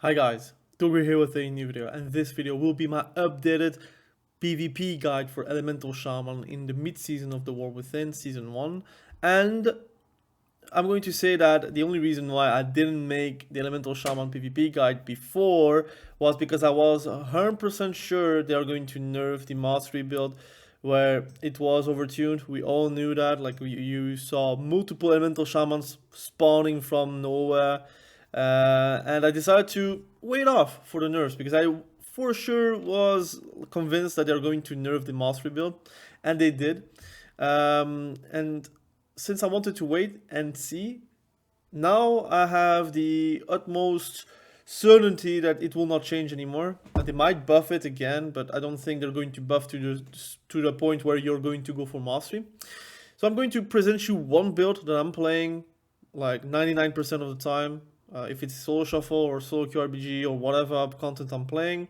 Hi guys, Dogger here with a new video, and this video will be my updated PvP guide for Elemental Shaman in the mid-season of the War Within Season 1. And I'm going to say that the only reason why I didn't make the Elemental Shaman PvP guide before was because I was 100% sure they are going to nerf the Mastery build where it was overtuned. We all knew that, like you saw multiple Elemental Shamans spawning from nowhere. And I decided to wait off for the nerfs because I for sure was convinced that they're going to nerf the mastery build, and they did. And since I wanted to wait and see, now I have the utmost certainty that it will not change anymore. They might buff it again, but I don't think they're going to buff to the point where you're going to go for mastery. So I'm going to present you one build that I'm playing like 99% of the time. If it's solo shuffle or solo QRBG or whatever content I'm playing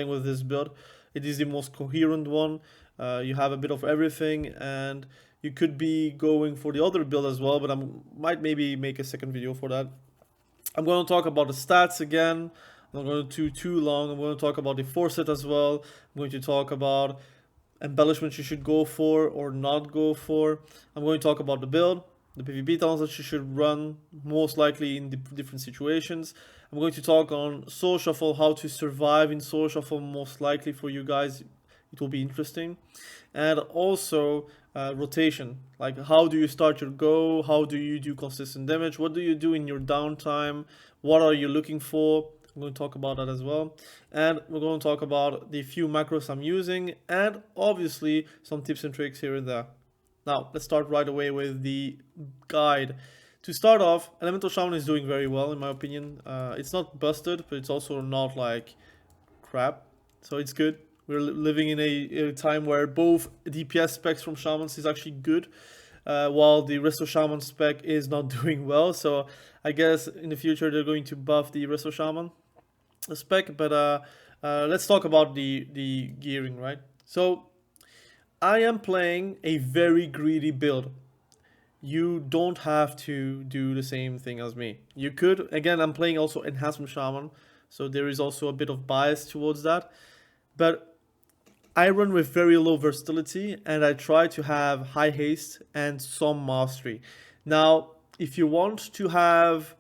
with this build. It is the most coherent one. You have a bit of everything, and you could be going for the other build as well, but I might maybe make a second video for that. I'm going to talk about the stats again. I'm not going to do too long. I'm going to talk about the forset as well. I'm going to talk about embellishments you should go for or not go for. I'm going to talk about the build, the PvP talents that you should run most likely in the different situations. I'm going to talk on soul shuffle, how to survive in soul shuffle most likely for you guys. It will be interesting. And also rotation, like how do you start your go, how do you do consistent damage, what do you do in your downtime, what are you looking for. I'm going to talk about that as well, and we're going to talk about the few macros I'm using, and obviously some tips and tricks here and there. Now, let's start right away with the guide. To start off, Elemental Shaman is doing very well in my opinion. It's not busted, but it's also not like crap, so it's good. We're living in a time where both DPS specs from Shamans is actually good, while the Resto Shaman spec is not doing well. So I guess in the future they're going to buff the Resto Shaman spec, but let's talk about the gearing, right? So I am playing a very greedy build. You don't have to do the same thing as me. You could, again, I'm playing also Enhancement Shaman, so there is also a bit of bias towards that. But I run with very low versatility, and I try to have high haste and some mastery. Now, if you want to have,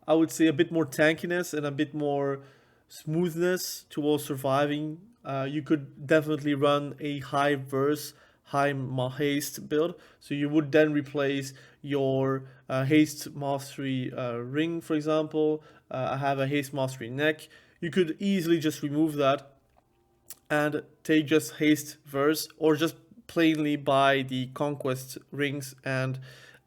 I would say, a bit more tankiness and a bit more smoothness towards surviving, you could definitely run a high verse, high haste build. So you would then replace your haste mastery ring, for example. I have a haste mastery neck. You could easily just remove that and take just haste verse, or just plainly buy the conquest rings and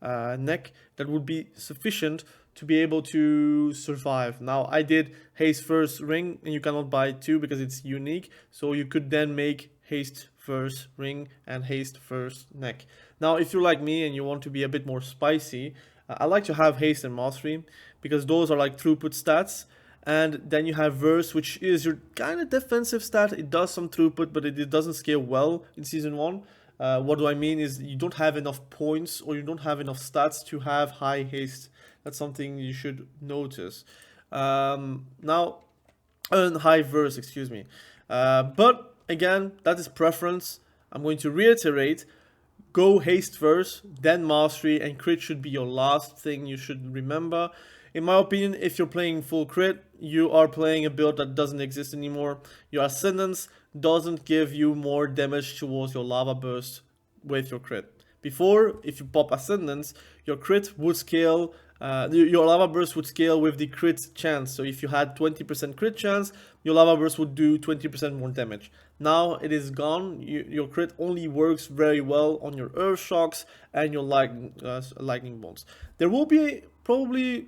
neck. That would be sufficient to be able to survive. Now I did haste first ring, and you cannot buy two because it's unique, so you could then make haste first ring and haste first neck. Now if you're like me and you want to be a bit more spicy, I like to have haste and mastery because those are like throughput stats. And then you have verse, which is your kind of defensive stat. It does some throughput, but it doesn't scale well in season 1. What do I mean is you don't have enough points, or you don't have enough stats to have high haste. That's something you should notice. Now, high verse, excuse me. But again, that is preference. I'm going to reiterate. Go haste verse, then mastery, and crit should be your last thing you should remember. In my opinion, if you're playing full crit, you are playing a build that doesn't exist anymore. Your ascendance doesn't give you more damage towards your lava burst with your crit. Before, if you pop ascendance, your crit would scale, your lava burst would scale with the crit chance. So if you had 20% crit chance, your lava burst would do 20% more damage. Now it is gone. Your crit only works very well on your earth shocks and your lightning bolts. There will be probably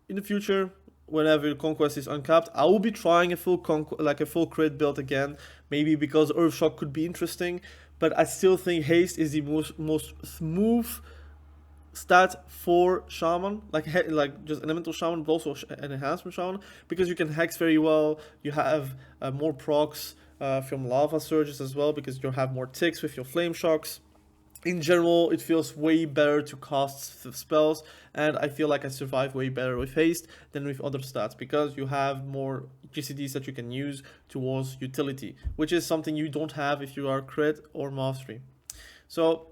in the future, whenever conquest is uncapped, I will be trying a full crit build again. Maybe because earth shock could be interesting, but I still think haste is the most smooth stat for shaman, like just elemental shaman, but also an enhancement shaman, because you can hex very well. You have more procs from lava surges as well, because you have more ticks with your flame shocks. in general, it feels way better to cast spells, and I feel like I survive way better with haste than with other stats, because you have more GCDs that you can use towards utility, which is something you don't have if you are crit or mastery. So,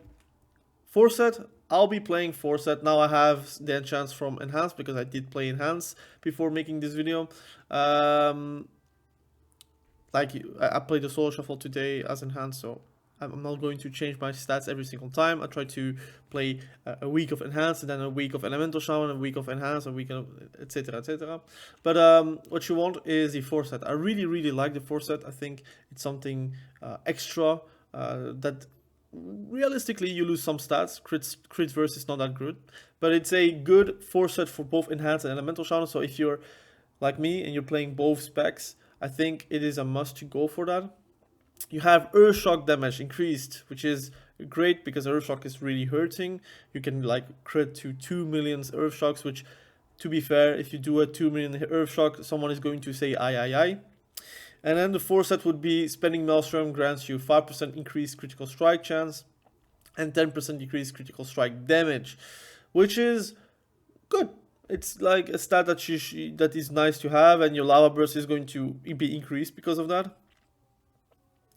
Forset, I'll be playing Forset. Now I have the enchants from Enhanced, because I did play Enhanced before making this video. Like, I played the Soul Shuffle today as Enhanced, so I'm not going to change my stats every single time. I try to play a week of Enhanced, and then a week of Elemental Shaman, a week of Enhanced, a week of etc, etc. But what you want is the Forset. I really like the Forset. I think it's something extra that realistically you lose some stats. Crit verse is not that good, but it's a good Forset for both Enhanced and Elemental Shaman. So if you're like me and you're playing both specs, I think it is a must to go for that. You have Earth Shock damage increased, which is great because Earth Shock is really hurting. You can like crit to 2 million Earth Shocks, which, to be fair, if you do a 2 million Earth Shock, someone is going to say aye. And then the Forset would be Spending Maelstrom grants you 5% increased critical strike chance and 10% decreased critical strike damage, which is good. It's like a stat that that is nice to have, and your lava burst is going to be increased because of that.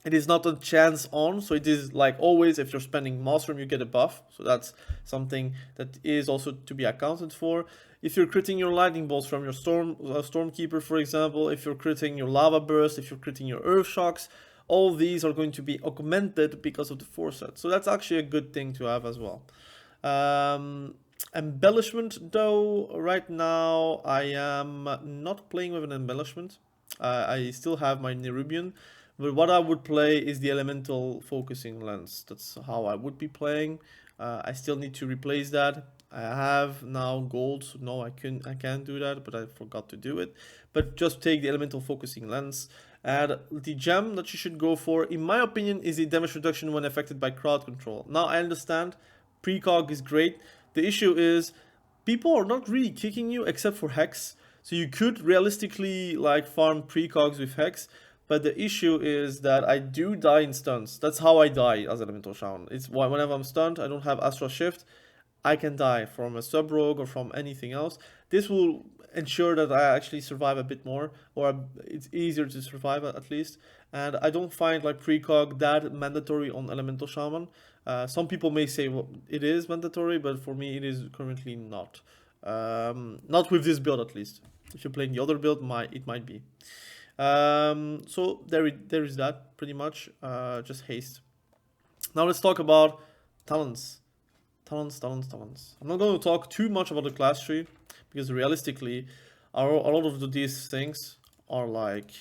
It is not a chance on, so it is like always, if you're spending Maelstrom, you get a buff. So that's something that is also to be accounted for. If you're critting your lightning bolts from your Stormkeeper, for example, if you're critting your lava burst, if you're critting your earth shocks, all these are going to be augmented because of the Forset. So that's actually a good thing to have as well. Embellishment, though, right now I am not playing with an embellishment. I still have my Nerubian. But what I would play is the elemental focusing lens. That's how I would be playing. I still need to replace that. I have now gold, so no, I can't do that, but I forgot to do it. But just take the elemental focusing lens. And the gem that you should go for, in my opinion, is the damage reduction when affected by crowd control. Now I understand precog is great. The issue is people are not really kicking you except for Hex. So you could realistically like farm precogs with Hex. But the issue is that I do die in stuns. That's how I die as Elemental Shaman. It's whenever I'm stunned, I don't have Astral Shift, I can die from a sub-rogue or from anything else. This will ensure that I actually survive a bit more, or it's easier to survive at least. And I don't find like precog that mandatory on Elemental Shaman. Some people may say, well, it is mandatory, but for me it is currently not. Not with this build at least. If you're playing the other build, it might be. So there is that pretty much, just haste. Now let's talk about talents. Talents. I'm not going to talk too much about the class tree, because realistically, a lot of these things are like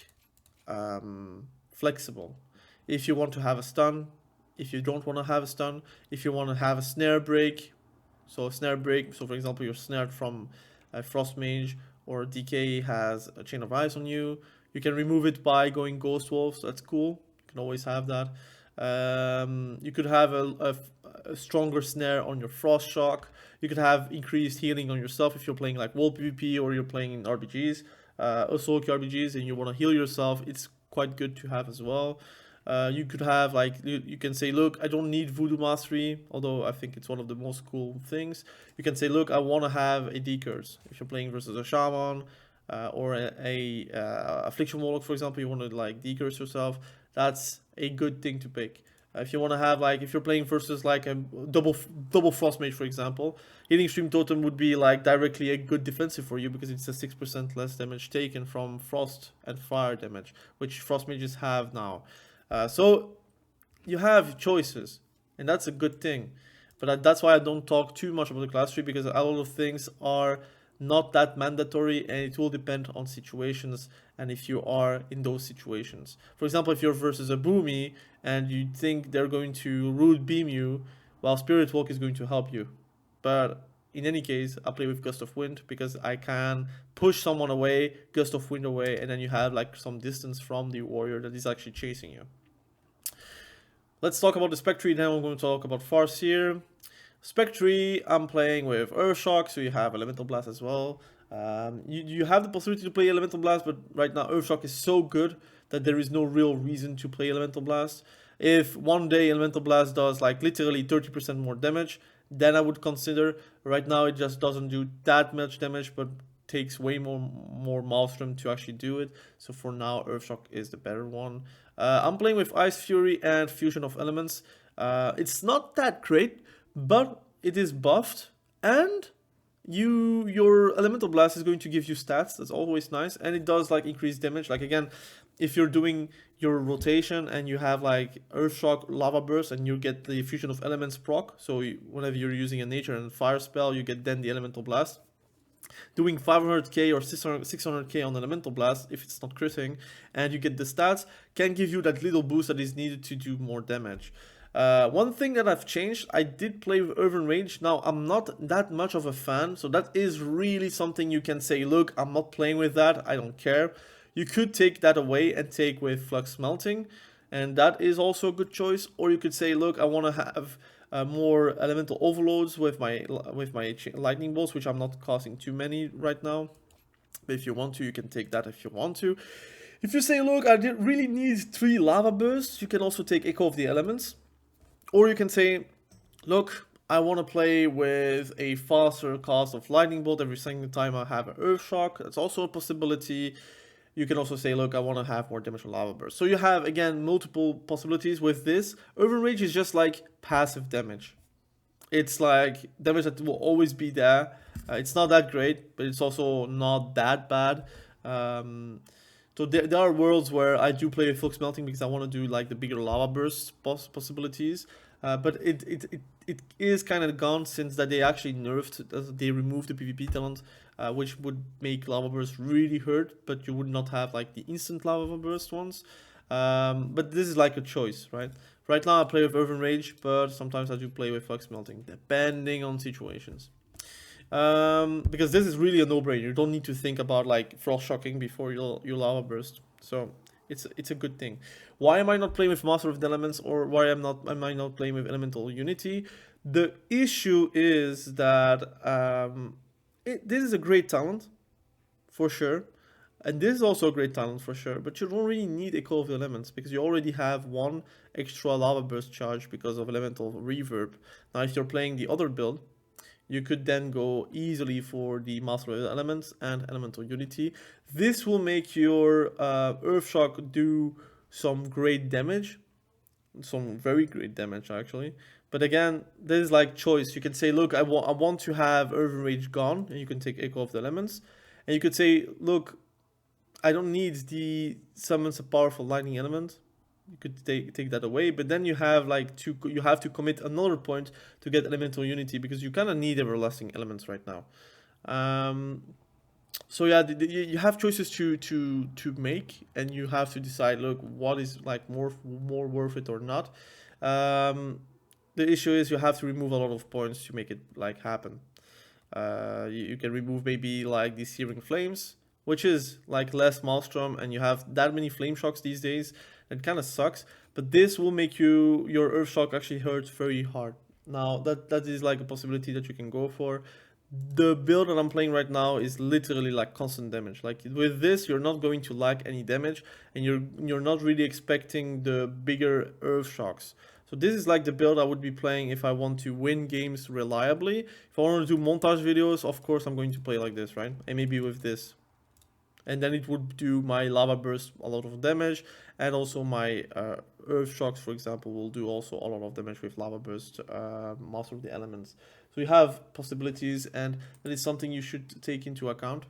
flexible. If you want to have a stun, if you don't want to have a stun, if you want to have a snare break, so for example, you're snared from a frost mage, or DK has a chain of ice on you. You can remove it by going Ghost Wolf, so that's cool. You can always have that. You could have a stronger snare on your Frost Shock. You could have increased healing on yourself if you're playing like World PvP or you're playing in RPGs, also RPGs, and you want to heal yourself. It's quite good to have as well. You could have like, you can say, look, I don't need Voodoo Mastery, although I think it's one of the most cool things. You can say, look, I want to have a D-Curse. If you're playing versus a Shaman, or a affliction warlock, for example, you want to like decurse yourself, that's a good thing to pick. If you want to have like, if you're playing versus like a double frost mage, for example, healing stream totem would be like directly a good defensive for you, because it's a 6% less damage taken from frost and fire damage, which frost mages have now. So you have choices, and that's a good thing. But that's why I don't talk too much about the class tree, because a lot of things are not that mandatory, and it will depend on situations and if you are in those situations. For example, if you're versus a Boomy and you think they're going to root beam you, well, Spirit Walk is going to help you. But in any case, I play with Gust of Wind because I can push someone away, Gust of Wind away, and then you have like some distance from the warrior that is actually chasing you. Let's talk about the spec tree, then we're going to talk about Farseer. Spec tree, I'm playing with Earth Shock, so you have Elemental Blast as well. You have the possibility to play Elemental Blast, but right now Earth Shock is so good that there is no real reason to play Elemental Blast. If one day Elemental Blast does like literally 30% more damage, then I would consider. Right now it just doesn't do that much damage, but takes way more Maelstrom to actually do it. So for now, Earthshock is the better one. I'm playing with Ice Fury and Fusion of Elements. It's not that great, but it is buffed, and your Elemental Blast is going to give you stats. That's always nice, and it does like increase damage. Like again, if you're doing your rotation and you have like Earthshock, Lava Burst, and you get the Fusion of Elements proc, so whenever you're using a nature and fire spell, you get then the Elemental Blast. Doing 500k or 600k on Elemental Blast, if it's not critting, and you get the stats, can give you that little boost that is needed to do more damage. One thing that I've changed, I did play with Urban Rage. Now, I'm not that much of a fan, so that is really something you can say, look, I'm not playing with that, I don't care. You could take that away and take with Flux Melting, and that is also a good choice. Or you could say, look, I want to have more elemental overloads with my lightning bolts, which I'm not casting too many right now. But if you want to, you can take that if you want to. If you say, look, I really need 3 lava bursts, you can also take Echo of the Elements. Or you can say, look, I want to play with a faster cast of lightning bolt every single time I have an Earthshock. That's also a possibility. You can also say, look, I want to have more damage on Lava Burst. So you have, again, multiple possibilities with this. Urban Rage is just like passive damage. It's like damage that will always be there. It's not that great, but it's also not that bad. So there are worlds where I do play with Flux Melting because I want to do like the bigger Lava Burst possibilities. But it is kind of gone since that they actually nerfed, they removed the PvP talent, which would make Lava Burst really hurt, but you would not have like the instant Lava Burst ones. But this is like a choice, right? Right now I play with Urban Rage, but sometimes I do play with Flux Melting, depending on situations. Because this is really a no-brainer. You don't need to think about like Frost Shocking before your Lava Burst. So it's a good thing. Why am I not playing with Master of the Elements, or why am I not playing with Elemental Unity? The issue is that this is a great talent, for sure. And this is also a great talent for sure, but you don't really need Echo of the Elements because you already have 1 extra Lava Burst charge because of Elemental Reverb. Now if you're playing the other build, you could then go easily for the Master of the Elements and Elemental Unity. This will make your Earthshock do some great damage, some very great damage actually. But again, this is like choice. You can say, look, I want to have Urban Rage gone, and you can take Echo of the Elements. And you could say, look, I don't need the summons a powerful lightning element. You could take that away, but then you have like you have to commit another point to get Elemental Unity because you kind of need everlasting elements right now. So yeah, you have choices to make, and you have to decide, look, what is like more worth it or not. The issue is you have to remove a lot of points to make it like happen. You can remove maybe like the Searing Flames, which is like less Maelstrom, and you have that many Flame Shocks these days. It kind of sucks, but this will make your Earthshock actually hurt very hard. Now that is like a possibility that you can go for. The build that I'm playing right now is literally like constant damage. Like with this, you're not going to lack any damage, and you're not really expecting the bigger Earthshocks. So this is like the build I would be playing if I want to win games reliably. If I want to do montage videos, of course I'm going to play like this, right? And maybe with this. And then it would do my Lava Burst a lot of damage, and also my Earth Shocks, for example, will do also a lot of damage with Lava Burst, Master of the Elements. So you have possibilities, and that is something you should take into account.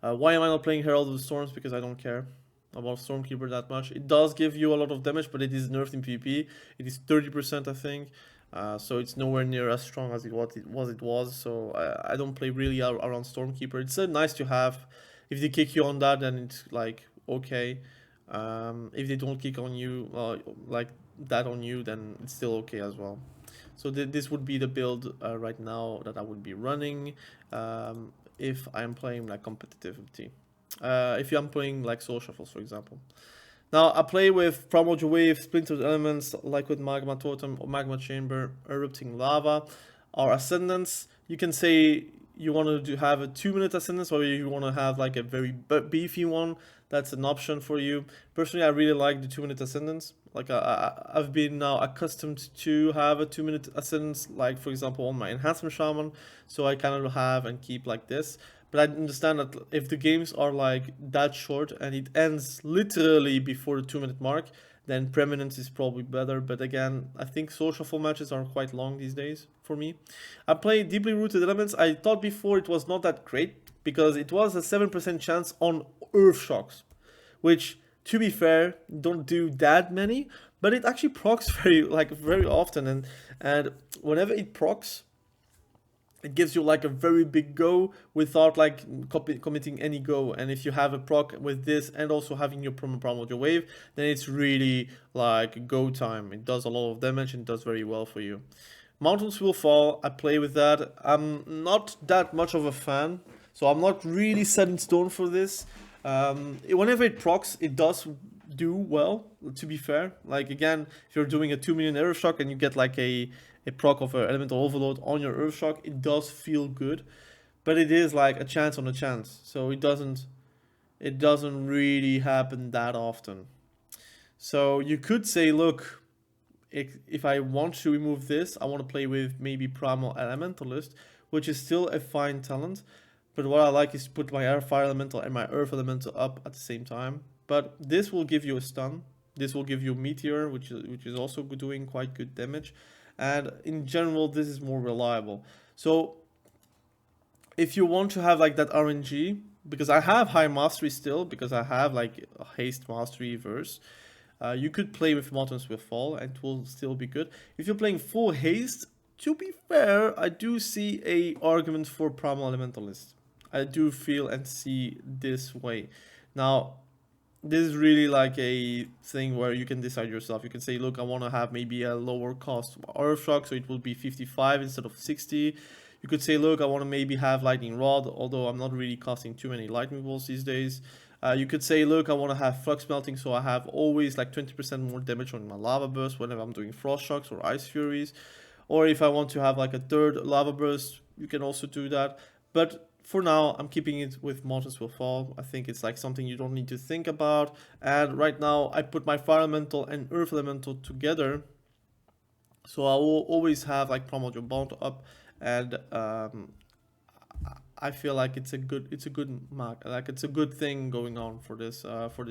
Why am I not playing Herald of the Storms? Because I don't care about Stormkeeper that much. It does give you a lot of damage, but it is nerfed in PvP. It is 30%, I think. So it's nowhere near as strong as it was. So I don't play really around Stormkeeper. It's nice to have. If they kick you on that, then it's like okay. If they don't kick on you like that on you, then it's still okay as well. So this would be the build right now that I would be running if I'm playing like competitivity. If I'm playing like Soul Shuffles, for example. Now I play with Primordial Wave, Splintered Elements, like with Magma Totem or Magma Chamber, Erupting Lava, or Ascendants. You can say you want to have a 2-minute ascendance, or you want to have like a very beefy one, that's an option for you. Personally, I really like the 2-minute ascendance. Like I've been now accustomed to have a 2-minute ascendance, like for example on my enhancement shaman, so I kind of have and keep like this. But I understand that if the games are like that short and it ends literally before the 2-minute mark, then preeminence is probably better. But again, I think social full matches are quite long these days for me. I play deeply rooted elements. I thought before it was not that great because it was a 7% chance on earth shocks, which to be fair don't do that many, but it actually procs very often, and whenever it procs, it gives you like a very big go without like committing any go. And if you have a proc with this and also having your primordial wave, then it's really like go time. It does a lot of damage and does very well for you. Mountains will fall. I play with that. I'm not that much of a fan, so I'm not really set in stone for this. Whenever it procs, it does do well, to be fair. Like again, if you're doing a 2 million earth shock and you get like a proc of an elemental overload on your earth shock, it does feel good, but it is like a chance on a chance, so it doesn't really happen that often. So you could say, look, if I want to remove this, I want to play with maybe Primal Elementalist, which is still a fine talent, but what I like is to put my Fire Elemental and my Earth Elemental up at the same time. But this will give you a stun, this will give you Meteor, which is also doing quite good damage, and in general this is more reliable. So if you want to have like that RNG, because I have high mastery still, because I have like a haste mastery verse, you could play with Mountains Will Fall and it will still be good. If you're playing full haste, to be fair, I do see a argument for Primal Elementalist. I do feel and see this way. Now, this is really like a thing where you can decide yourself. You can say, look, I want to have maybe a lower cost Earth Shock, so it will be 55 instead of 60. You could say, look, I want to maybe have Lightning Rod, although I'm not really casting too many Lightning Bolts these days. You could say, look, I want to have Flux Melting, so I have always like 20% more damage on my Lava Burst whenever I'm doing Frost Shocks or Ice Furies. Or if I want to have like a third Lava Burst, you can also do that. But for now, I'm keeping it with Mountains Will Fall. I think it's like something you don't need to think about. And right now, I put my Fire Elemental and Earth Elemental together, so I will always have like Primordial Bond up, and I feel like it's a good mark, like it's a good thing going on for this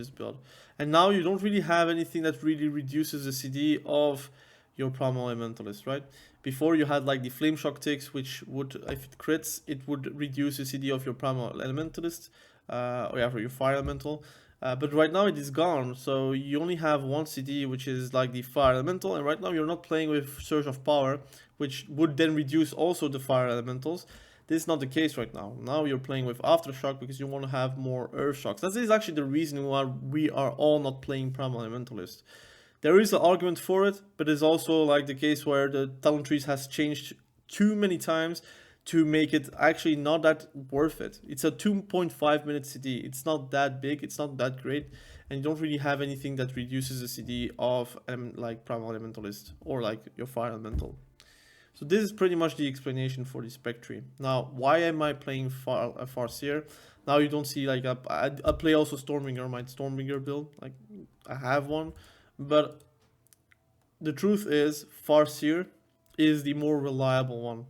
build. And now you don't really have anything that really reduces the CD of your Primal Elementalist, right? Before you had like the Flame Shock ticks, which would, if it crits, it would reduce the CD of your Primal Elementalist, or yeah, for your Fire Elemental. But right now it is gone, so you only have one CD, which is like the Fire Elemental, and right now you're not playing with Surge of Power, which would then reduce also the Fire Elementals. This is not the case right now. Now you're playing with Aftershock because you want to have more Earth Shocks. That is actually the reason why we are all not playing Primal Elementalist. There is an argument for it, but it's also like the case where the talent trees has changed too many times to make it actually not that worth it. It's a 2.5 minute CD. It's not that big, it's not that great, and you don't really have anything that reduces the CD of like Primal Elementalist or like your Fire Elemental. So this is pretty much the explanation for the spec tree. Now, why am I playing Farseer? Now you don't see like I play also Stormbringer, my Stormbringer build. Like I have one, but the truth is Farseer is the more reliable one.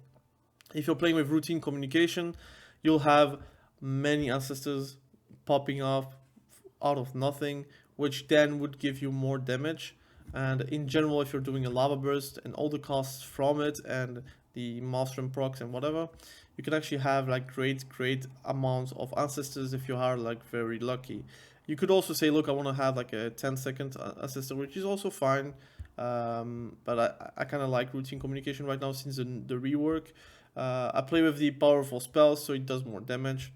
If you're playing with routine communication, you'll have many ancestors popping up out of nothing, which then would give you more damage. And in general, if you're doing a Lava Burst and all the costs from it and the Maelstrom procs and whatever, you can actually have like great amounts of ancestors if you are like very lucky. You could also say, look, I want to have like a 10-second ancestor, which is also fine. But I kind of like routine communication right now since the rework. I play with the powerful spells, so it does more damage.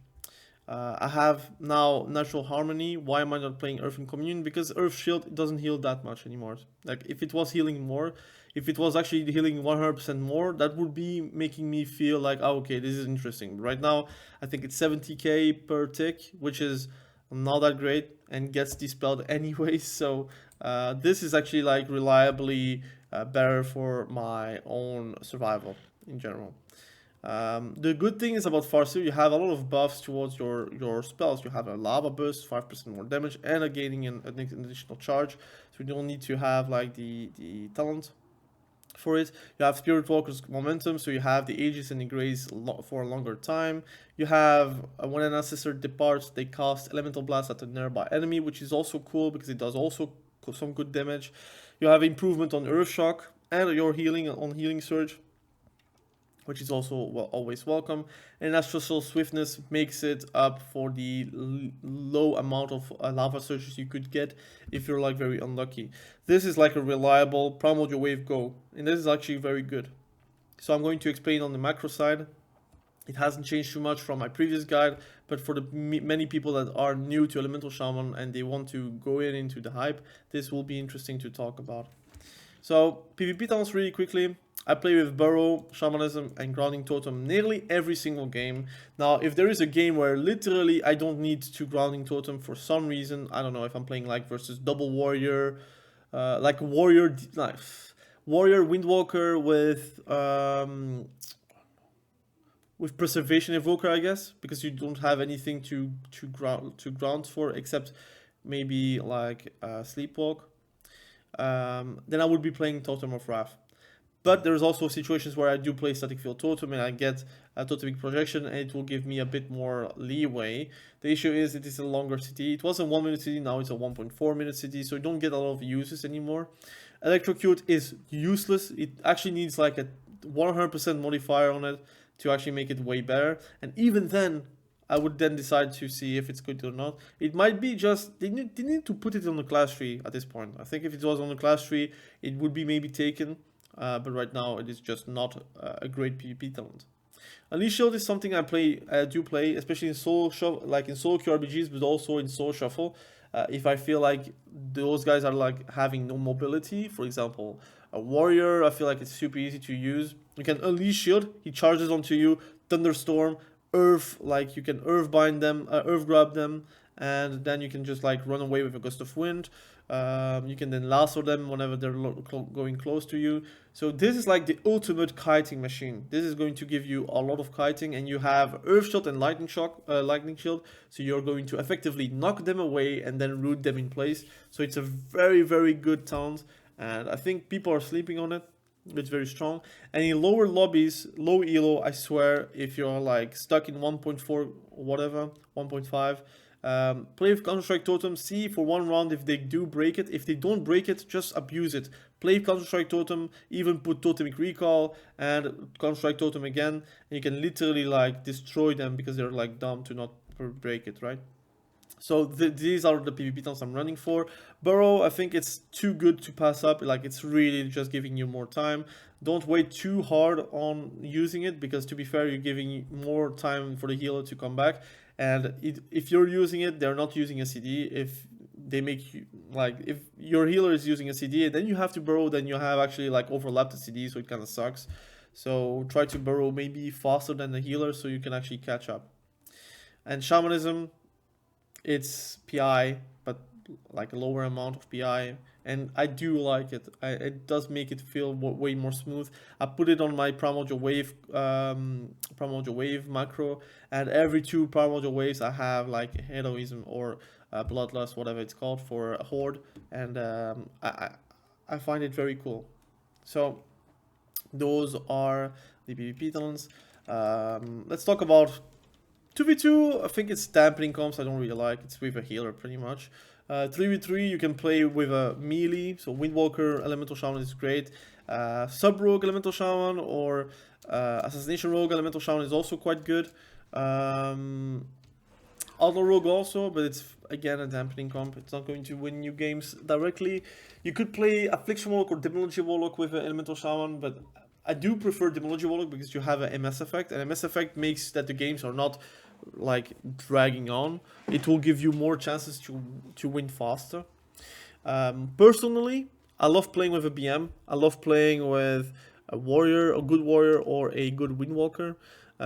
I have now Natural Harmony. Why am I not playing Earth and Commune? Because Earth Shield doesn't heal that much anymore. Like, if it was healing more, if it was actually healing 100% more, that would be making me feel like, oh, okay, this is interesting. But right now, I think it's 70k per tick, which is not that great and gets dispelled anyway. So this is actually like reliably better for my own survival in general. The good thing is about Farseer, you have a lot of buffs towards your spells. You have a lava burst, 5% more damage, and a gaining an additional charge. So you don't need to have like the talent for it. You have Spirit Walker's momentum, so you have the Aegis and the Grace for a longer time. You have when an ancestor departs, they cast Elemental Blast at a nearby enemy, which is also cool because it does also some good damage. You have improvement on Earth Shock and your healing on Healing Surge, which is also always welcome. And Astral Swiftness makes it up for the low amount of lava surges you could get if you're like very unlucky. This is like a reliable Primordial Wave go, and this is actually very good. So I'm going to explain on the macro side. It hasn't changed too much from my previous guide, but for the many people that are new to Elemental Shaman and they want to go into the hype, this will be interesting to talk about. So PvP talents really quickly. I play with Burrow, Shamanism, and Grounding Totem nearly every single game. Now, if there is a game where literally I don't need to Grounding Totem for some reason, I don't know if I'm playing like versus Double Warrior, like Warrior Windwalker with Preservation Evoker, I guess, because you don't have anything to ground for except maybe like Sleepwalk. Then I would be playing Totem of Wrath. But there's also situations where I do play Static Field Totem and I get a Totemic Projection and it will give me a bit more leeway. The issue is it is a longer city. It was a 1 minute city, now it's a 1.4 minute city, so you don't get a lot of uses anymore. Electrocute is useless. It actually needs like a 100% modifier on it to actually make it way better. And even then, I would then decide to see if it's good or not. It might be just, they need to put it on the class tree at this point. I think if it was on the class tree, it would be maybe taken. But right now it is just not a great PvP talent. Unleash Shield is something I do play, especially in solo shuffle, like in solo QRBGs, but also in solo shuffle. If I feel like those guys are like having no mobility, for example, a warrior, I feel like it's super easy to use. You can Unleash Shield, he charges onto you, Thunderstorm, Earth, like you can Earth bind them, Earth grab them, and then you can just like run away with a gust of wind. You can then lasso them whenever they're going close to you. So this is like the ultimate kiting machine. This is going to give you a lot of kiting, and you have Earth Shot and Lightning Shield. So you're going to effectively knock them away and then root them in place. So it's a very, very good talent, and I think people are sleeping on it. It's very strong. And in lower lobbies, low elo, I swear, if you're like stuck in 1.4 or whatever, 1.5, play with Counter-Strike Totem, see for one round if they do break it. If they don't break it, just abuse it. Play Counter-Strike Totem, even put Totemic Recall and Counter-Strike Totem again, and you can literally like destroy them because they're like dumb to not break it, right? So these are the PvP talents I'm running for. Burrow, I think it's too good to pass up. Like, it's really just giving you more time. Don't wait too hard on using it, because to be fair, you're giving more time for the healer to come back. And if you're using it, they're not using a CD. If they make you, like, if your healer is using a CD and then you have to burrow, then you have actually like overlapped the CD, so it kind of sucks. So try to burrow maybe faster than the healer so you can actually catch up. And Shamanism, it's PI, but like a lower amount of PI, and I do like it. It does make it feel way more smooth. I put it on my Primordial Wave macro, and every 2 Primordial Waves I have like Heroism or Bloodlust, whatever it's called, for a Horde, and I find it very cool. So those are the PvP talents. Let's talk about 2v2, I think it's dampening comps, I don't really like. It's with a healer pretty much. 3v3, you can play with a melee, so Windwalker Elemental Shaman is great. Sub-Rogue Elemental Shaman or Assassination Rogue Elemental Shaman is also quite good. Outlaw Rogue also, but it's again a dampening comp. It's not going to win you games directly. You could play Affliction Warlock or Demonology Warlock with an Elemental Shaman, but I do prefer Demonology Warlock because you have an MS effect, and MS effect makes that the games are not like dragging on. It will give you more chances to win faster. Personally, I love playing with a BM. I love playing with a warrior, a good warrior, or a good windwalker,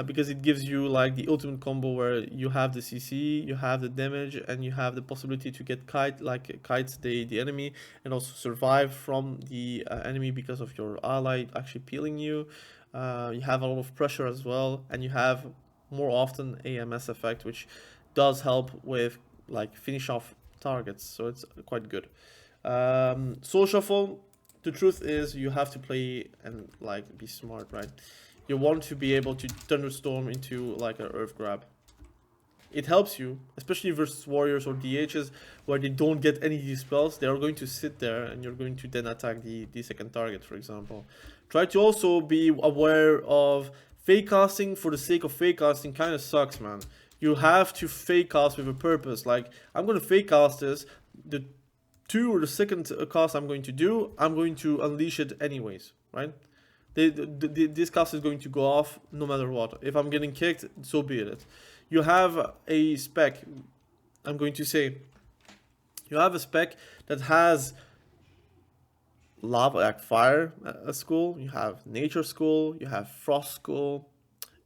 because it gives you like the ultimate combo where you have the CC, you have the damage, and you have the possibility to get kites the enemy, and also survive from the enemy because of your ally actually peeling you. You have a lot of pressure as well, and you have more often AMS effect, which does help with like finish off targets, so it's quite good. Soul Shuffle, the truth is you have to play and like be smart, right? You want to be able to Thunderstorm into like an Earth Grab. It helps you, especially versus warriors or DHs where they don't get any of these spells. They are going to sit there and you're going to then attack the second target, for example. Try to also be aware of fake casting for the sake of fake casting. Kind of sucks, man. You have to fake cast with a purpose. Like, I'm going to fake cast this. The second cast I'm going to do, I'm going to unleash it anyways, right? This cast is going to go off no matter what. If I'm getting kicked, so be it. You have a spec, I'm going to say, you have a spec that has lava, like fire skull, you have nature skull, you have frost skull,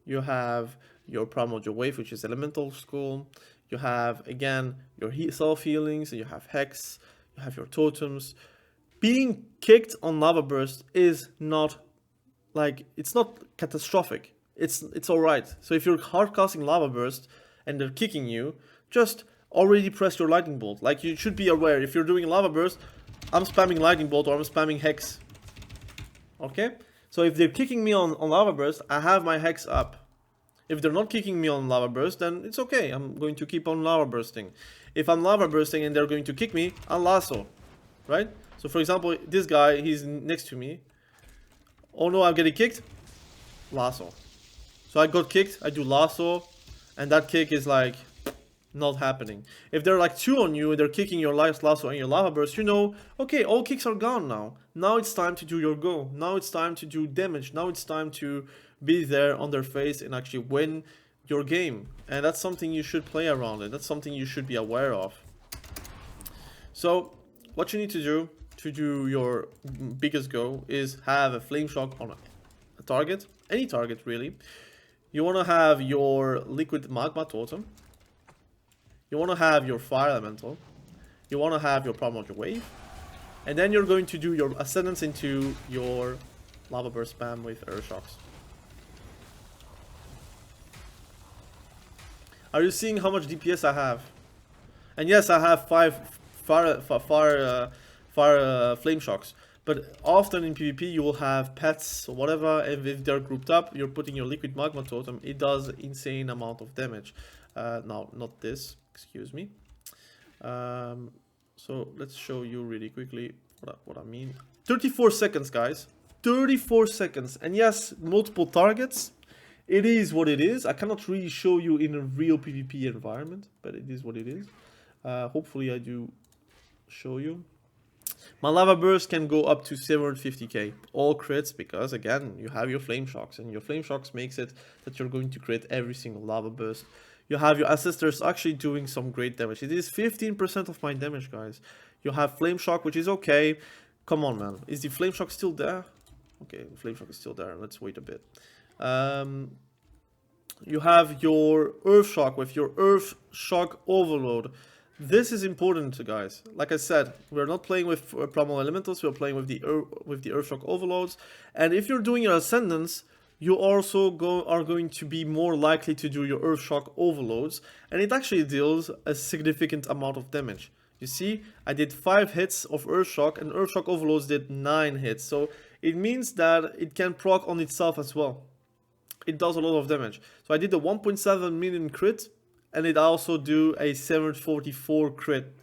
you have your primordial wave, which is elemental skull, you have, again, your self-healings, you have hex, you have your totems. Being kicked on lava burst is not, like, it's not catastrophic. It's alright. So if you're hard casting lava burst and they're kicking you, just already press your lightning bolt. Like, you should be aware, if you're doing lava burst, I'm spamming lightning bolt or I'm spamming hex. Okay? So if they're kicking me on lava burst, I have my hex up. If they're not kicking me on lava burst, then it's okay. I'm going to keep on lava bursting. If I'm lava bursting and they're going to kick me, I'll lasso. Right? So for example, this guy, he's next to me. Oh no, I'm getting kicked. Lasso. So I got kicked, I do lasso, and that kick is like not happening. If they're like two on you, they're kicking your last lasso and your lava burst, you know, okay, all kicks are gone now. Now it's time to do your go. Now it's time to do damage. Now it's time to be there on their face and actually win your game. And that's something you should play around it. That's something you should be aware of. So what you need to do your biggest go is have a flame shock on a target, any target really. You want to have your liquid magma totem. You want to have your fire elemental. You want to have your primordial wave. And then you're going to do your ascendance into your lava burst spam with earth shocks. Are you seeing how much DPS I have? And yes, I have 5 fire flame shocks. But often in PvP you will have pets or whatever, and if they're grouped up, you're putting your liquid magma totem, it does insane amount of damage. Now, not this, excuse me. So let's show you really quickly what I mean. 34 seconds, guys. 34 seconds. And yes, multiple targets. It is what it is. I cannot really show you in a real PvP environment, but it is what it is. Hopefully I do show you. My lava burst can go up to 750k, all crits, because again, you have your flame shocks, and your flame shocks makes it that you're going to crit every single lava burst. You have your assisters actually doing some great damage. It is 15% of my damage, guys. You have flame shock, which is okay. Come on, man. Is the flame shock still there? Okay, the flame shock is still there. Let's wait a bit. You have your earth shock with your earth shock overload. This is important, guys. Like I said, we're not playing with primal elementals, we're playing with the Earthshock overloads. And if you're doing your ascendance, you also are going to be more likely to do your Earthshock overloads, and it actually deals a significant amount of damage. You see, I did 5 hits of Earthshock, and Earthshock overloads did 9 hits. So it means that it can proc on itself as well. It does a lot of damage. So I did a 1.7 million crit, and it also do a 744 crit.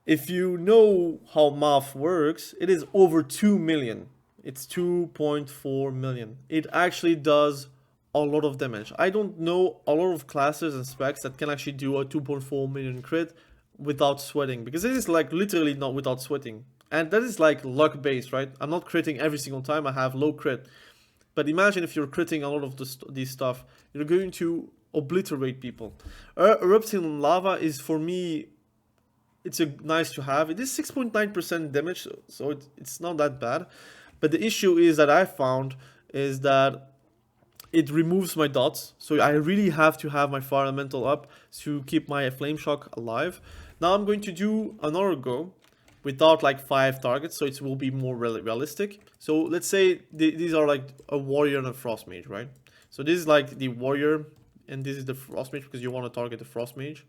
If you know how math works, it is over 2 million. It's 2.4 million. It actually does a lot of damage. I don't know a lot of classes and specs that can actually do a 2.4 million crit without sweating, because it is like literally not without sweating. And that is like luck based, right? I'm not critting every single time, I have low crit. But imagine if you're critting a lot of this stuff, you're going to obliterate people. Erupting lava is, for me, it's a nice to have. It is 6.9% damage, so it's not that bad. But the issue is that I found is that it removes my dots, so I really have to have my fire elemental up to keep my flame shock alive. Now I'm going to do another go without like 5 targets, so it will be more realistic. So let's say these are like a warrior and a frost mage, right? So this is like the warrior, and this is the frost mage because you want to target the frost mage.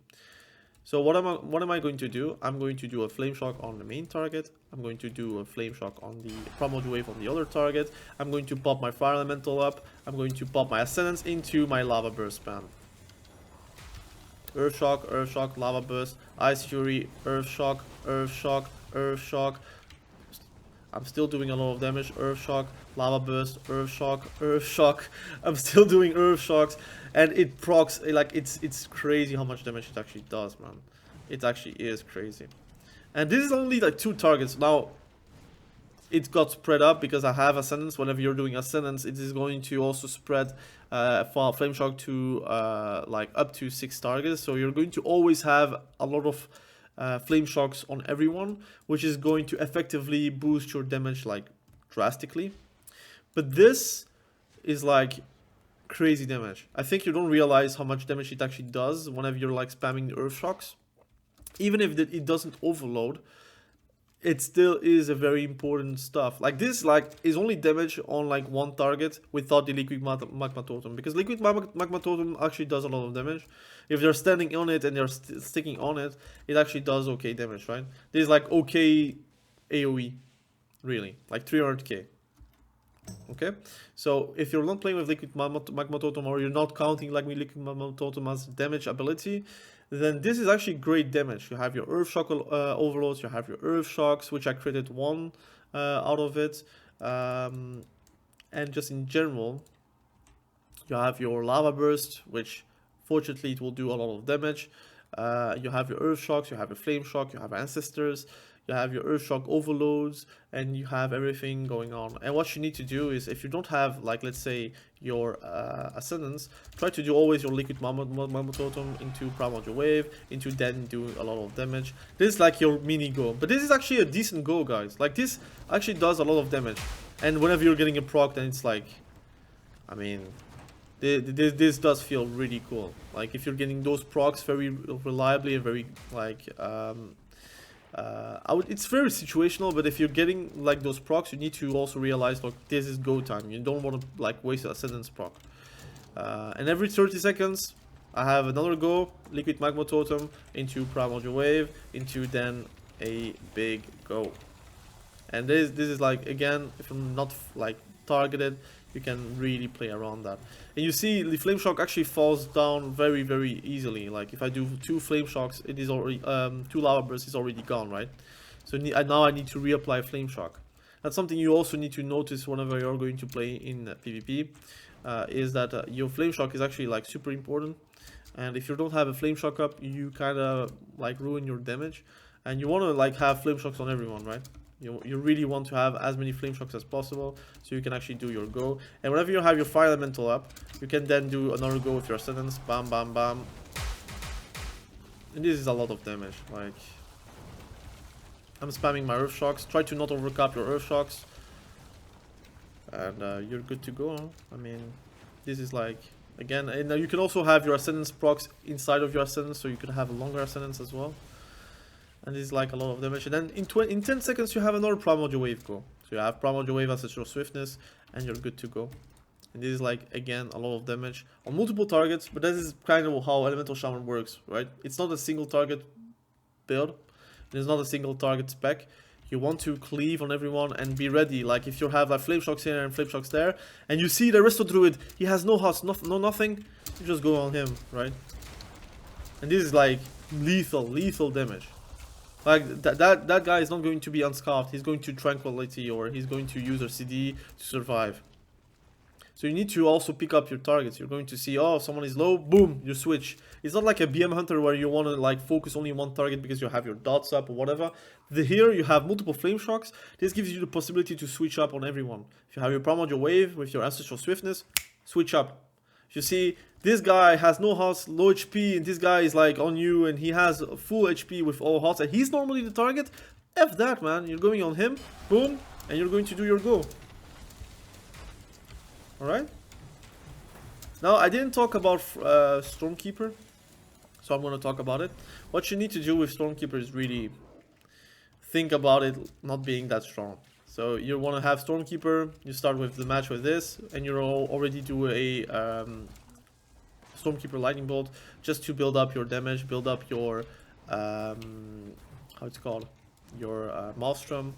So what am I going to do? I'm going to do a flame shock on the main target. I'm going to do a flame shock on the primordial wave on the other target. I'm going to pop my fire elemental up. I'm going to pop my ascendance into my lava burst spam. Earth shock, lava burst, ice fury, earth shock, earth shock, earth shock. I'm still doing a lot of damage. Earth shock, lava burst, earth shock, earth shock. I'm still doing earth shocks, and it procs like it's crazy how much damage it actually does, man. It actually is crazy. And this is only like 2 targets. Now it got spread up because I have ascendance. Whenever you're doing ascendance, it is going to also spread for flame shock to like up to 6 targets. So you're going to always have a lot of flame shocks on everyone, which is going to effectively boost your damage like drastically. But this is like crazy damage. I think you don't realize how much damage it actually does whenever you're like spamming the earth shocks. Even if it doesn't overload, it still is a very important stuff. Like this like is only damage on like 1 target without the liquid magma totem, because liquid magma totem actually does a lot of damage. If they're standing on it and they're sticking on it, it actually does okay damage, right? This is like okay AoE, really, like 300k. Okay, so if you're not playing with liquid magma totem, or you're not counting like liquid magma totem as damage ability, then this is actually great damage. You have your earth shock overloads, you have your earth shocks, which I created 1 out of it, and just in general, you have your lava burst, which fortunately it will do a lot of damage. You have your earth shocks, you have your flame shock, you have ancestors, you have your earth shock overloads, and you have everything going on. And what you need to do is, if you don't have, like, let's say your ascendance, try to do always your liquid magma totem into primordial wave, into then do a lot of damage. This is like your mini go, but this is actually a decent go, guys. Like this actually does a lot of damage, and whenever you're getting a proc, then it's like, I mean, this does feel really cool. Like if you're getting those procs very reliably and very like it's very situational, but if you're getting like those procs, you need to also realize, look, this is go time. You don't want to like waste an ascendance proc. And every 30 seconds I have another go, liquid magma totem into primordial wave, into then a big go. And this is like, again, if I'm not like targeted, you can really play around that. And you see the flame shock actually falls down very, very easily. Like if I do 2 flame shocks, it is already 2 lava bursts is already gone, right? So now I need to reapply flame shock. That's something you also need to notice whenever you're going to play in PvP, is that your flame shock is actually like super important. And if you don't have a flame shock up, you kind of like ruin your damage. And you want to like have flame shocks on everyone, right? You really want to have as many flame shocks as possible, so you can actually do your go. And whenever you have your fire elemental up, you can then do another go with your ascendance. Bam, bam, bam. And this is a lot of damage. Like, I'm spamming my earth shocks. Try to not overcap your earth shocks, and you're good to go. Huh? I mean, this is like, again, and you can also have your ascendance procs inside of your ascendance, so you can have a longer ascendance as well. And this is like a lot of damage. And then in 10 seconds you have another primordial wave go. So you have primordial wave as your swiftness, and you're good to go. And this is like, again, a lot of damage on multiple targets. But this is kind of how Elemental Shaman works, right? It's not a single target build. It's not a single target spec. You want to cleave on everyone and be ready. Like if you have like flame shocks here and flame shocks there, and you see the resto druid, he has no husk, no nothing, you just go on him, right? And this is like lethal damage. Like that guy is not going to be unscarfed. He's going to tranquility, or he's going to use a CD to survive. So you need to also pick up your targets. You're going to see, oh, someone is low, boom, you switch. It's not like a BM hunter where you want to like focus only on one target because you have your dots up or whatever. Here you have multiple flame shocks. This gives you the possibility to switch up on everyone. If you have your primordial wave with your ancestral swiftness, switch up. If you see this guy has no hearts, low HP, and this guy is like on you and he has full HP with all hearts and he's normally the target, F that, man. You're going on him, boom, and you're going to do your go. Alright? Now, I didn't talk about Stormkeeper, so I'm going to talk about it. What you need to do with Stormkeeper is really think about it not being that strong. So you want to have Stormkeeper, you start with the match with this, and you already do a Stormkeeper Lightning Bolt just to build up your damage, build up your, how it's called, your Maelstrom.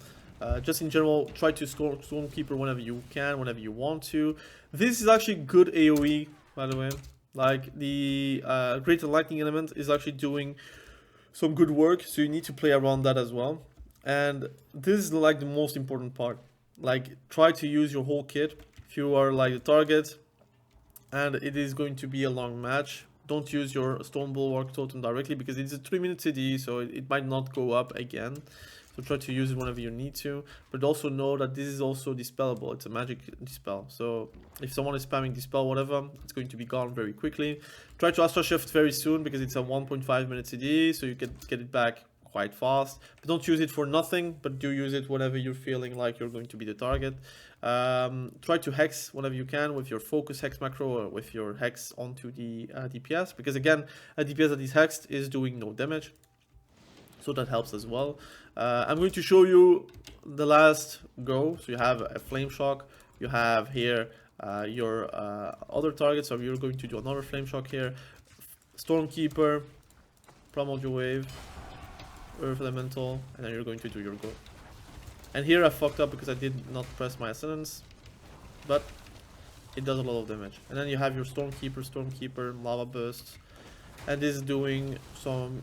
Just in general, try to Stormkeeper whenever you can, whenever you want to. This is actually good AoE, by the way. Like, the Greater Lightning element is actually doing some good work, so you need to play around that as well. And this is like the most important part. Like, try to use your whole kit if you are like the target and it is going to be a long match. Don't use your Stone Bulwark Totem directly because it's a 3-minute CD, so it might not go up again. So try to use it whenever you need to, but also know that this is also dispellable. It's a magic dispel, so if someone is spamming dispel whatever, it's going to be gone very quickly. Try to Astral Shift very soon because it's a 1.5 minute CD, so you can get it back quite fast. But don't use it for nothing, but do use it whenever you're feeling like you're going to be the target. Try to hex whenever you can with your focus hex macro or with your hex onto the DPS, because again, a DPS that is hexed is doing no damage. So that helps as well. I'm going to show you the last go. So you have a Flame Shock. You have here your other targets. So you're going to do another Flame Shock here. Stormkeeper, Primordial Wave, Earth Elemental, and then you're going to do your go. And here I fucked up because I did not press my Ascendance, but it does a lot of damage. And then you have your Stormkeeper, Lava Burst, and this is doing some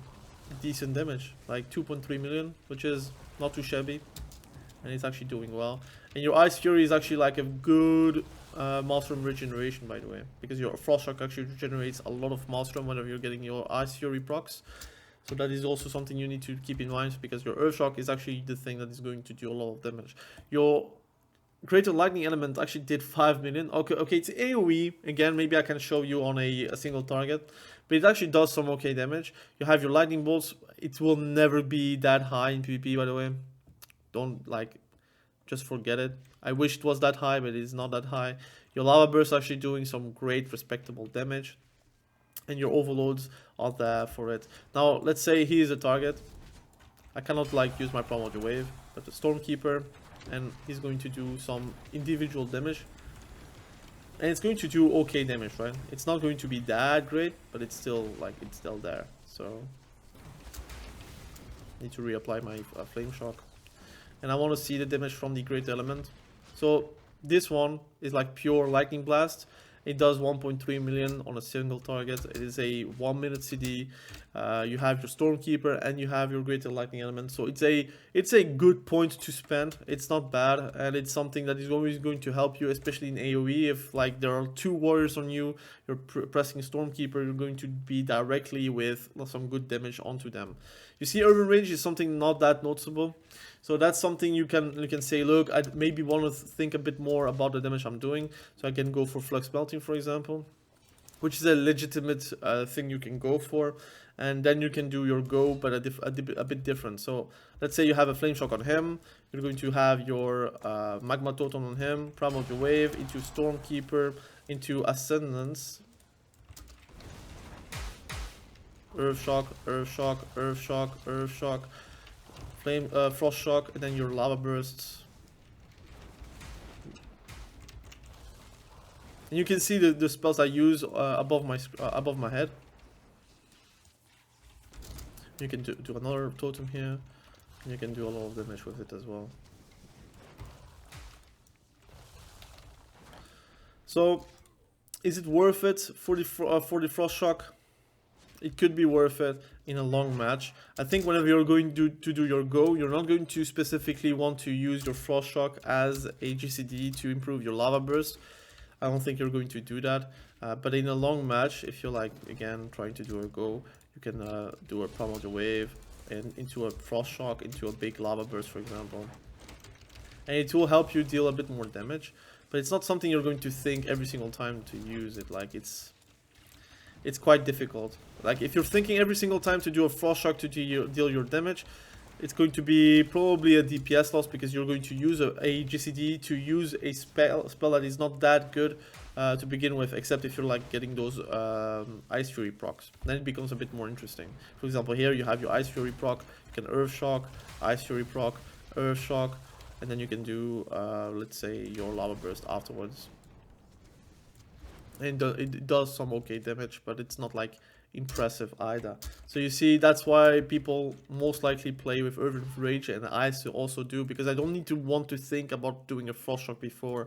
decent damage, like 2.3 million, which is not too shabby, and it's actually doing well. And your Ice Fury is actually like a good Maelstrom regeneration, by the way, because your Frost Shock actually generates a lot of Maelstrom whenever you're getting your Ice Fury procs. So that is also something you need to keep in mind, because your Earth Shock is actually the thing that is going to do a lot of damage. Your Greater Lightning Element actually did 5 million. Okay, it's AoE. Again, maybe I can show you on a single target, but it actually does some okay damage. You have your Lightning Bolts. It will never be that high in PvP, by the way. Don't, like, just forget it. I wish it was that high, but it is not that high. Your Lava Burst actually doing some great, respectable damage. And your Overloads are there for it. Now, let's say he is a target. I cannot, like, use my Primordial Wave, but the Stormkeeper, and he's going to do some individual damage, and it's going to do okay damage, right? It's not going to be that great, but it's still like, it's still there. So need to reapply my Flame Shock, and I want to see the damage from the Great Element. So this one is like pure Lightning Blast. It does 1.3 million on a single target. It is a 1 minute CD. You have your Stormkeeper and you have your Greater Lightning Element. So it's a good point to spend. It's not bad, and it's something that is always going to help you, especially in AoE. If like there are 2 warriors on you, you're pressing Stormkeeper, you're going to be directly with some good damage onto them. You see, urban range is something not that noticeable. So that's something you can say, look, I maybe want to think a bit more about the damage I'm doing. So I can go for Flux Melting, for example, which is a legitimate thing you can go for. And then you can do your go, but a bit different. So let's say you have a Flame Shock on him. You're going to have your Magma Totem on him, Primordial Wave, into Stormkeeper, into Ascendance. Earth Shock, Earth Shock, Earth Shock, Earth Shock, Flame, Frost Shock, and then your Lava Bursts. And you can see the spells I use above my head. You can do another totem here, and you can do a lot of damage with it as well. So, is it worth it for the Frost Shock? It could be worth it in a long match. I think whenever you're going to do your go, you're not going to specifically want to use your Frost Shock as a GCD to improve your Lava Burst. I don't think you're going to do that. But in a long match, if you're like, again, trying to do a go, you can do a Primordial Wave and into a Frost Shock, into a big Lava Burst, for example. And it will help you deal a bit more damage. But it's not something you're going to think every single time to use it. Like, it's quite difficult. Like, if you're thinking every single time to do a Frost Shock to deal your damage, It's going to be probably a DPS loss because you're going to use a GCD to use a spell that is not that good to begin with, except if you're like getting those Ice Fury procs. Then it becomes a bit more interesting. For example, here you have your Ice Fury proc, you can Earth Shock, Ice Fury proc, Earth Shock, and then you can do, let's say, your Lava Burst afterwards. And it does some okay damage, but it's not like impressive either. So you see, that's why people most likely play with Urban Rage, and I also do, because I don't need to want to think about doing a Frost Shock before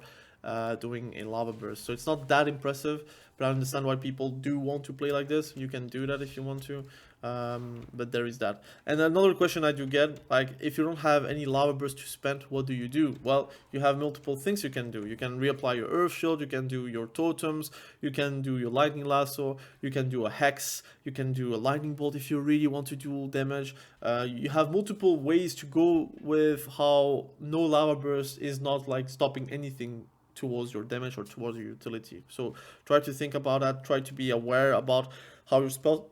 doing a Lava Burst. So it's not that impressive, but I understand why people do want to play like this. You can do that if you want to, but there is that. And another question I do get, like, if you don't have any Lava Burst to spend, what do you do? Well, you have multiple things you can do. You can reapply your Earth Shield, you can do your totems, you can do your Lightning Lasso, you can do a Hex, you can do a Lightning Bolt if you really want to do damage. You have multiple ways to go with how no Lava Burst is not like stopping anything towards your damage or towards your utility. So try to think about that, try to be aware about how your spells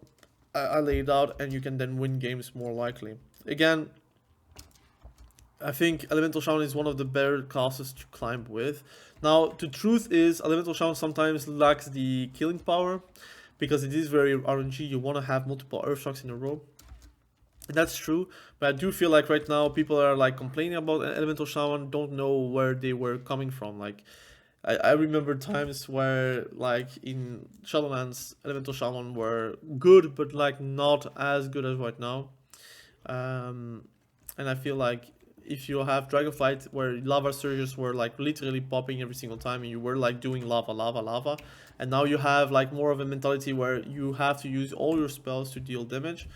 are laid out, and you can then win games more likely. Again, I think Elemental Shaman is one of the better classes to climb with. Now, the truth is, Elemental Shaman sometimes lacks the killing power, because it is very RNG. You want to have multiple Earth Shocks in a row. And that's true, but I do feel like right now people are like complaining about Elemental Shaman, don't know where they were coming from. Like, I remember times where, like, in Shadowlands, Elemental Shaman were good, but like not as good as right now. And I feel like if you have Dragonflight, where lava surges were like literally popping every single time, and you were like doing lava, lava, lava, and now you have like more of a mentality where you have to use all your spells to deal damage.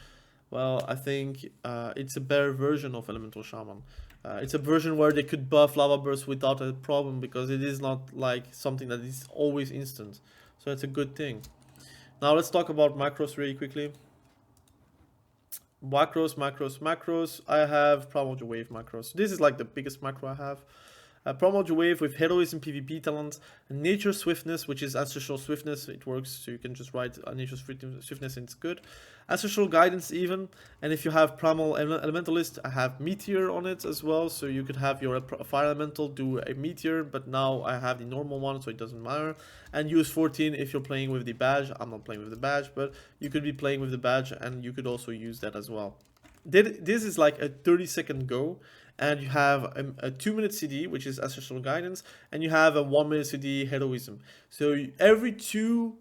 Well, I think it's a better version of Elemental Shaman. It's a version where they could buff Lava Burst without a problem, because it is not like something that is always instant. So it's a good thing. Now let's talk about macros really quickly. Macros. I have Primordial Wave macros. This is like the biggest macro I have. Primordial Wave with Heroism PvP talent, Nature Swiftness, which is Ancestral Swiftness. It works, so you can just write Nature Swiftness and it's good. Ancestral Guidance even, and if you have Primal Elementalist, I have Meteor on it as well, so you could have your Fire Elemental do a Meteor, but now I have the normal one, so it doesn't matter. And use 14 if you're playing with the badge. I'm not playing with the badge, but you could be playing with the badge, and you could also use that as well. This is like a 30-second go, and you have a 2-minute CD, which is Ancestral Guidance, and you have a 1-minute CD, Heroism. So every 2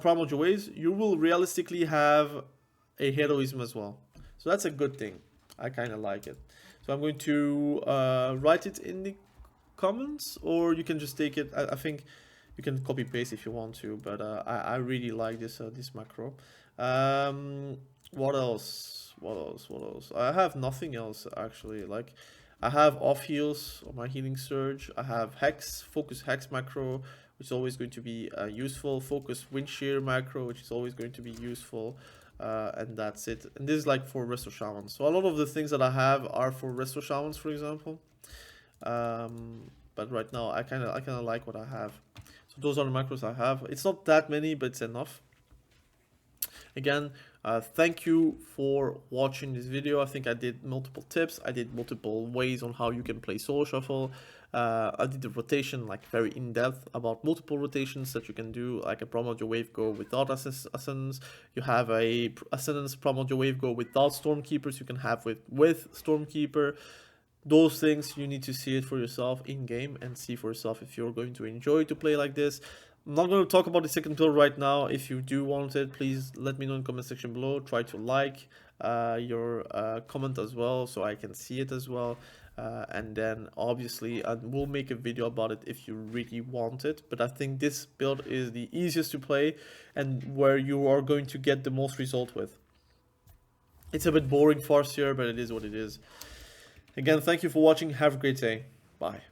Primordial Waves, you will realistically have a Heroism as well. So that's a good thing. I kind of like it. So I'm going to write it in the comments, or you can just take it. I think you can copy paste if you want to, but I really like this this macro. What else? I have nothing else actually. Like, I have off heals on my healing surge. I have Hex, focus Hex macro, which is always going to be useful. Focus Wind Shear macro, which is always going to be useful. And that's it. And this is like for Resto Shamans. So a lot of the things that I have are for Resto Shamans, for example. But right now I kind of like what I have. So those are the macros I have. It's not that many, but it's enough. Again, thank you for watching this video. I think I did multiple tips. I did multiple ways on how you can play Soul Shuffle. I did the rotation like very in depth about multiple rotations that you can do, like a Primordial Wave go without Ascendance. You have a Ascendance Primordial Wave go without Stormkeepers. You can have with Stormkeeper. Those things you need to see it for yourself in game and see for yourself if you're going to enjoy to play like this. I'm not going to talk about the second build right now. If you do want it, please let me know in the comment section below. Try to like your comment as well, so I can see it as well. And then obviously I will make a video about it if you really want it. But I think this build is the easiest to play and where you are going to get the most result with. It's a bit boring farce here, but it is what it is. Again, thank you for watching. Have a great day. Bye.